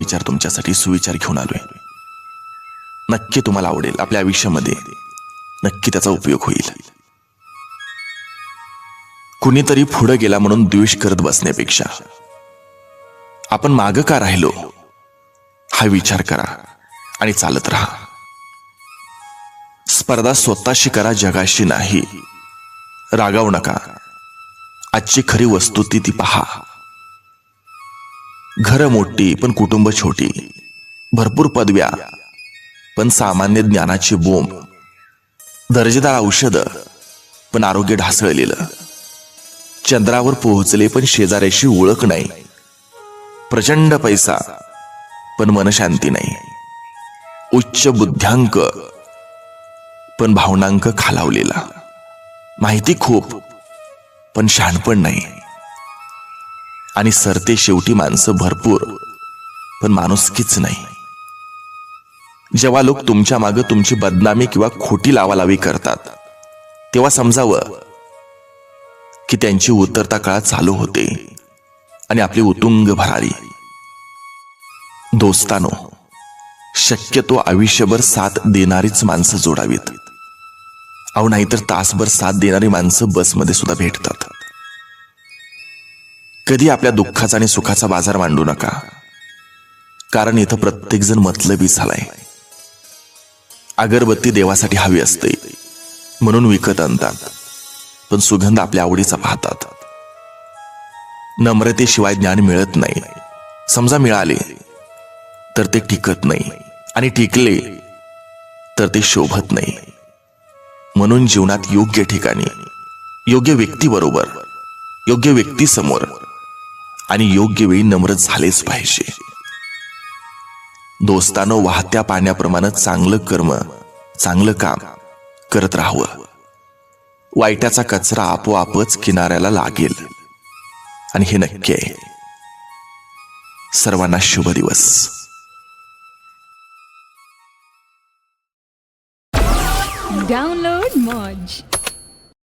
विचार तुमच्यासाठी सुविचार घेऊन आलोय. नक्की तुम्हाला आवडेल. आपल्या आयुष्यामध्ये नक्की त्याचा उपयोग होईल. कुणीतरी पुढे गेला म्हणून द्वेष करत बसण्यापेक्षा आपण मागं का राहिलो हा विचार करा आणि चालत राहा. स्पर्धा स्वतःशी करा, जगाशी नाही. रागावू नका. आजची खरी वस्तुस्थिती ती पहा. घरं मोठी पण कुटुंब छोटी, भरपूर पदव्या पण सामान्य ज्ञानाची बोंब, दर्जेदार औषधं पण आरोग्य ढासळलेलं, चंद्रावर पोहोचले पण शेजाऱ्याशी ओळख नाही, प्रचंड पैसा पण मनशांती नाही, उच्च बुद्ध्यांक पण भावनांक खालावलेला, माहिती खूप पण शहाणपण नाही, आणि सरते शेवटी माणसं भरपूर पण माणुसकीच नाही. जेव्हा लोक तुमच्या मागे तुमची बदनामी किंवा खोटी लावालावी करतात तेव्हा समजावं की त्यांची उतरता काळ चालू होते आणि आपली उतुंग भरारी. दोस्तानो, शक्यतो आयुष्यभर साथ देणारीच माणसं जोडावीत. अहो नाहीतर तासभर साथ देणारी माणसं बसमध्ये सुद्धा भेटतात. कधी आपल्या दुःखाचा आणि सुखाचा बाजार मांडू नका, कारण इथं प्रत्येक जण मतलबी झालाय. अगरबत्ती देवासाठी हवी असते म्हणून विकत आणतात, पण सुगंध आपल्या आवडीचा पाहतात. नम्रतेशिवाय ज्ञान मिळत नाही. समजा मिळाले तर ते टिकत नाही, आणि टिकले तर ते शोभत नाही. म्हणून जीवनात योग्य ठिकाणी, योग्य व्यक्तीबरोबर, योग्य व्यक्तीसमोर आणि योग्य वेळी नम्र झालेच पाहिजे. दोस्तानो, वाहत्या पाण्याप्रमाणे चांगलं कर्म, चांगलं काम करत राहावं. वाईटाचा कचरा आपोआपच किनाऱ्याला लागेल, आणि हे नक्की आहे. सर्वांना शुभ दिवस. Download Moj.